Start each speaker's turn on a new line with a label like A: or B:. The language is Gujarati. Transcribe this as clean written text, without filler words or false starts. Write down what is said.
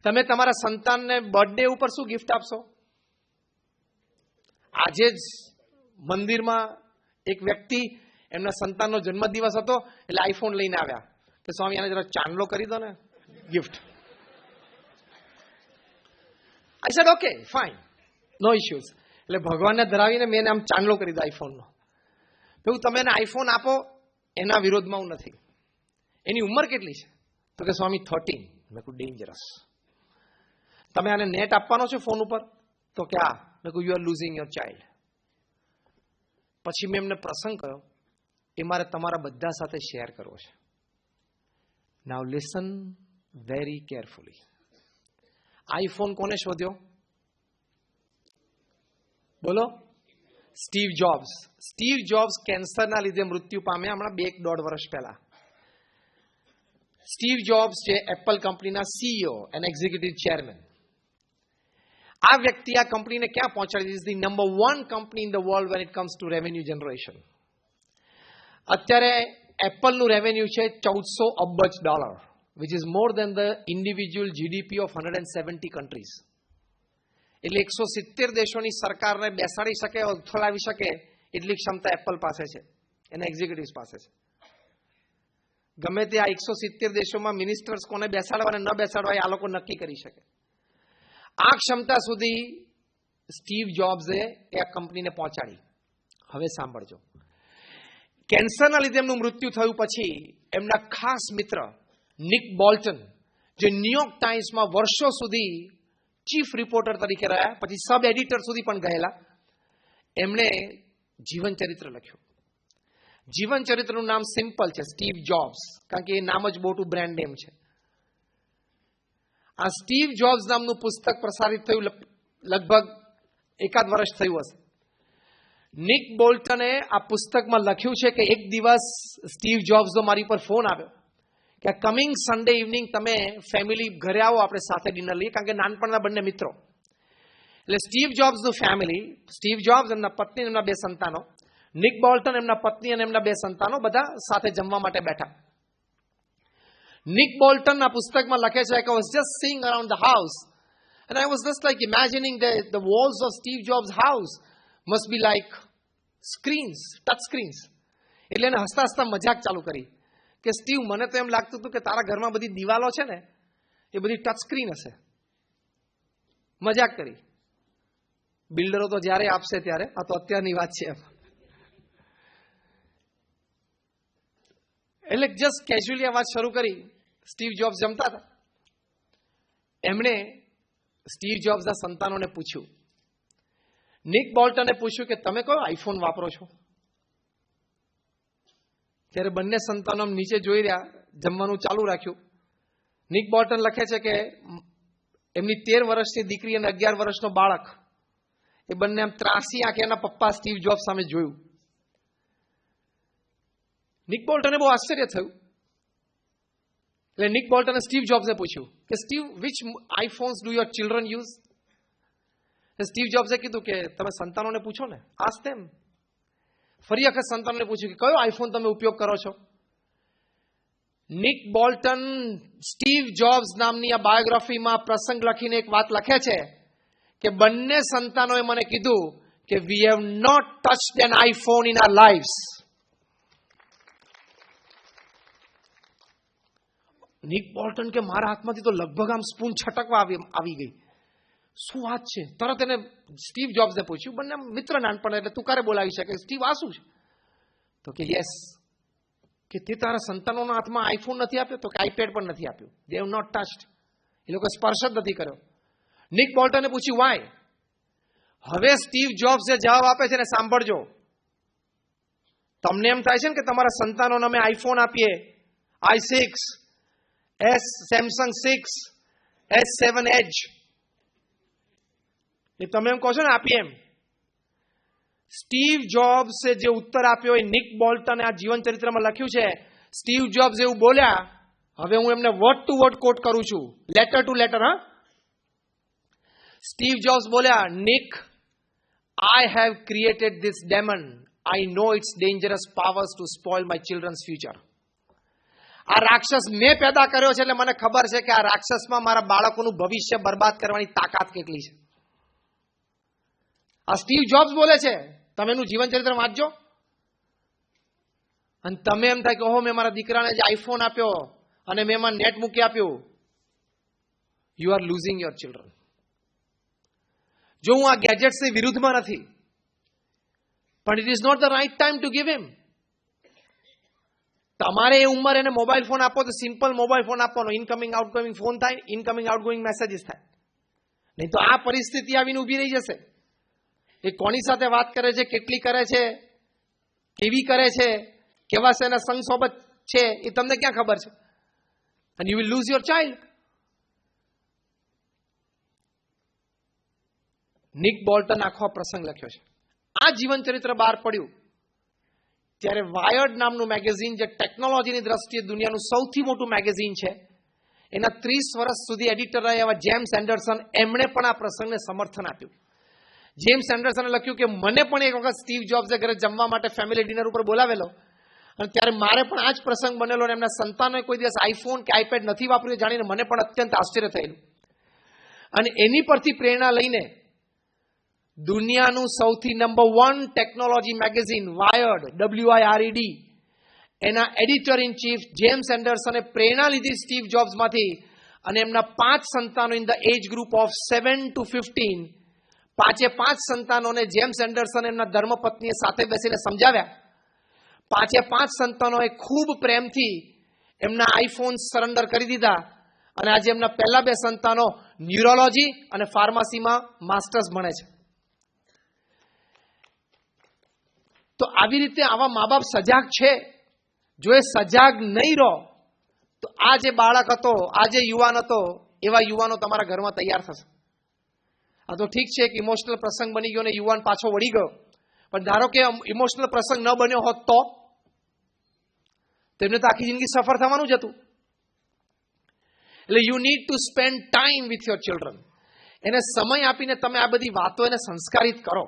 A: તમે તમારા સંતાનને બર્થડે ઉપર શું ગિફ્ટ આપશો? આજે જ મંદિરમાં એક વ્યક્તિ, એમના સંતાનનો જન્મદિવસ હતો એટલે આઈફોન લઈને આવ્યા કે સ્વામી આને જરા ચાંદલો કરી દો ને gift. I said okay fine, no issues. એટલે ભગવાનને ધરાવીને મેં આમ ચાંદલો કરી દો આઈફોનનો. એવું તમે એને આઈફોન આપો એના વિરોધમાં હું નથી. એની ઉંમર કેટલી છે? તો કે સ્વામી 13. મેં કહ્યું ડેન્જરસ. તમે આને નેટ આપવાનો છે ફોન ઉપર? તો કે આ. મેં કહ્યું you are losing your child. પછી મેં એમને પ્રસંગ કર્યો, એ મારે તમારા બધા સાથે શેર કરવો છે. નાઉ લિસન વેરી કેરફુલી. આઈફોન કોને શોધ્યો? બોલો. Steve jobs. સ્ટીવ જોબ્સ કેન્સરના લીધે મૃત્યુ પામ્યા હમણાં 1-1.5 વર્ષ પહેલા. સ્ટીવ જોબ્સ છે એપલ કંપનીના સીઈઓ એન્ડ એક્ઝિક્યુટિવ ચેરમેન. આ વ્યક્તિ આ કંપનીને ક્યાં પહોંચાડી? Is the number 1 company in the world when it comes to revenue generation. અત્યારે એપલનું રેવન્યુ છે $1400 અબજ, which is more than the individual GDP of 170 countries. એટલે 170 દેશોની સરકારને બેસાડી શકે, ઉથલાવી શકે એટલી ક્ષમતા એપલ પાસે છે, એના એક્ઝિક્યુટિવ્સ પાસે છે. ગમે તે આ 170 દેશોમાં મિનિસ્ટર્સ કોને બેસાડવા અને ન બેસાડવા આ લોકો નક્કી કરી શકે. આ ક્ષમતા સુધી સ્ટીવ જોબ્સે આ કંપનીને પહોંચાડી. હવે સાંભળજો. કેન્સરના લીધે એમનું મૃત્યુ થયું પછી એમના ખાસ મિત્ર નિક બોલ્ટન, જે ન્યુયોર્ક ટાઈમ્સમાં વર્ષો સુધી ચીફ રિપોર્ટર તરીકે રહ્યા, પછી સબ એડિટર સુધી પણ ગયેલા, એમણે જીવન ચરિત્ર લખ્યું. જીવન ચરિત્રનું નામ સિમ્પલ છે, સ્ટીવ જોબ્સ, કારણ કે એ નામ જ મોટું બ્રાન્ડ નેમ છે. આ સ્ટીવ જોબ્સ નામનું પુસ્તક પ્રસારિત થયું લગભગ 1 વર્ષ થયું હશે. નિક બોલ્ટને આ પુસ્તકમાં લખ્યું છે કે એક દિવસ સ્ટીવ જોબ્સનો મારી પર ફોન આવ્યો કે કમિંગ સન્ડે ઇવનિંગ તમે ફેમિલી ઘરે આવો, આપણે સાથે ડિનર લઈએ, કારણ કે નાનપણના બંને મિત્રો. એટલે સ્ટીવ જોબ્સનું ફેમિલી, સ્ટીવ જોબ્સ, એમના પત્ની, એમના 2 સંતાનો, નિક બોલ્ટન, એમના પત્ની અને એમના 2 સંતાનો, બધા સાથે જમવા માટે બેઠા. નિક બોલ્ટન આ પુસ્તકમાં લખે છે કે I was just seeing around the house and I was just like imagining the walls of Steve Jobs' house must be like screens, touch screens. એટલે એને હસતા હસતા મજાક ચાલુ કરી કે સ્ટીવ, મને તો એમ લાગતું હતું કે તારા ઘરમાં બધી દિવાલો છે ને એ બધી ટચ સ્ક્રીન હશે. મજાક કરી. બિલ્ડરો તો જ્યારે આપશે ત્યારે, આ તો અત્યારની વાત છે. એટલે જસ્ટ કેઝ્યુઅલી આ વાત શરૂ કરી. સ્ટીવ જોબ્સ જમતા હતા. એમણે સ્ટીવ જોબ્સના સંતાનોને પૂછ્યું, નિક બોલ્ટને પૂછ્યું કે તમે કયો આઈફોન વાપરો છો? ત્યારે બંને સંતાનો નીચે જોઈ રહ્યા, જમવાનું ચાલુ રાખ્યું. નિક બોલ્ટન લખે છે કે એમની 13 વર્ષની દીકરી અને 11 વર્ષનો બાળક, એ બંને આમ ત્રાસી આંખે એના પપ્પા સ્ટીવ જોબ્સ સામે જોયું. નિક બોલ્ટને બહુ આશ્ચર્ય થયું. એટલે નિક બોલ્ટને સ્ટીવ જોબ્સે પૂછ્યું કે Steve, which iPhones do your children use? Steve જોબ્સે કીધું કે તમે સંતાનોને પૂછો ને, આસ્ક ધેમ. ફરી વખત સંતાનોને પૂછ્યું કે કયો આઈફોન તમે ઉપયોગ કરો છો? નિક બોલ્ટન સ્ટીવ જોબ્સ નામની આ બાયોગ્રાફીમાં પ્રસંગ લખીને એક વાત લખે છે કે બંને સંતાનોએ મને કીધું કે we have not touched an iPhone in our lives. Nick Bolton કે મારા હાથમાંથી તો લગભગ આમ સ્પૂન છટકવા આવી ગઈ. શું વાત છે? તરત એને સ્ટીવ જોબ્સને પૂછ્યું, બંને મિત્ર નાનપણ, એટલે તું ક્યારે બોલાવી શકે? સ્ટીવ, આ શું છે? તો કે યસ, કે તે તારા સંતાનોના હાથમાં આઈફોન નથી આપ્યો? તો કે આઈપેડ પણ નથી આપ્યું. They have not ટચ્ડ. એ લોકો સ્પર્શ જ નથી કર્યો. નિક બોલ્ટને પૂછ્યું વાય? હવે સ્ટીવ જોબ્સ જે જવાબ આપે છે ને સાંભળજો. તમને એમ થાય છે ને કે તમારા સંતાનોને અમે આઈફોન આપીએ, i6, Samsung 6, S7 Edge, એ તમે એમ કહો છો ને આપીએ એમ. સ્ટીવ જોબ્સે જે ઉત્તર આપ્યો એ નિક બોલ્ટને આ જીવન ચરિત્રમાં લખ્યું છે. સ્ટીવ જોબ્સ એવું બોલ્યા, હવે હું એમને વર્ડ ટુ વર્ડ કોટ કરું છું, લેટર ટુ લેટર. હા, સ્ટીવ જોબ્સ બોલ્યા, Nick, I have created this demon. I know its dangerous powers to spoil my children's future. આ રાક્ષસ મેં પેદા કર્યો છે એટલે મને ખબર છે કે આ રાક્ષસમાં મારા બાળકોનું ભવિષ્ય બરબાદ કરવાની તાકાત કેટલી છે. આ સ્ટીવ જોબ્સ બોલે છે. તમે એનું જીવન ચરિત્ર વાંચજો અને તમે એમ થાય કે ઓહો મેં મારા દીકરાને જે આઈફોન આપ્યો અને મેં એમાં નેટ મૂકી આપ્યું. You are losing your children. જો હું આ ગેજેટ્સની વિરુદ્ધમાં નથી, પણ it is not the right time to give him. તમારે એ ઉંમર એને મોબાઈલ ફોન આપો તો સિમ્પલ મોબાઈલ ફોન આપવાનો, ઇનકમિંગ આઉટગોઈંગ ફોન થાય, ઇનકમિંગ આઉટગોઈંગ મેસેજીસ થાય. નહીં તો આ પરિસ્થિતિ આવીને ઊભી રહી જશે. એ કોની સાથે વાત કરે છે, કેટલી કરે છે, કેવી કરે છે, કેવા છે એના સંગ સોબત છે, એ તમને ક્યાં ખબર છે? and you will lose your child. Nick Bolton આખો પ્રસંગ લખ્યો છે. આ જીવન ચરિત્ર બહાર પડ્યું ત્યારે વાયર્ડ નામનું મેગેઝિન, જે ટેકનોલોજીની દ્રષ્ટિએ દુનિયાનું સૌથી મોટું મેગેઝિન છે, એના 30 વર્ષ સુધી એડિટર રહ્યા એવા જેમ્સ એન્ડરસન, એમણે પણ આ પ્રસંગને સમર્થન આપ્યું. જેમ્સ એન્ડરસને લખ્યું કે મને પણ એક વખત સ્ટીવ જોબ્સે ઘરે જમવા માટે ફેમિલી ડિનર ઉપર બોલાવેલો અને ત્યારે મારે પણ આ જ પ્રસંગ બનેલો અને એમના સંતાનોએ કોઈ દિવસ આઈફોન કે આઈપેડ નથી વાપર્યું જાણીને મને પણ અત્યંત આશ્ચર્ય થયેલું. અને એની પરથી પ્રેરણા લઈને દુનિયાનું સૌથી number 1 technology magazine Wired, WIRED, એના એડિટર ઇન ચીફ જેમ્સ એન્ડરસને પ્રેરણા લીધી સ્ટીવ જોબ્સમાંથી અને એમના 5 સંતાનો in the age group of 7 to 15, 5 સંતાનોને જેમ્સ એન્ડરસન એમના ધર્મપત્નીએ સાથે બેસીને સમજાવ્યા. 5 સંતાનોએ ખૂબ પ્રેમથી એમના આઈફોન સરેન્ડર કરી દીધા અને આજે એમના પહેલા 2 સંતાનો ન્યુરોલોજી અને ફાર્મસીમાં માસ્ટર્સ ભણે છે. તો આવી રીતે આવા મા બાપ સજાગ છે. જો એ સજાગ નહીં રહો તો આ જે બાળક હતો, આ જે યુવાન હતો, એવા યુવાનો તમારા ઘરમાં તૈયાર થશે. આ તો ઠીક છે કે ઇમોશનલ પ્રસંગ બની ગયો ને યુવાન પાછો વળી ગયો, પણ ધારો કે ઇમોશનલ પ્રસંગ ન બન્યો હોત તો તેમને તો આખી જિંદગી સફર થવાનું જ હતું. એટલે you need to spend time with your children. એને સમય આપીને તમે આ બધી વાતો એને સંસ્કારિત કરો.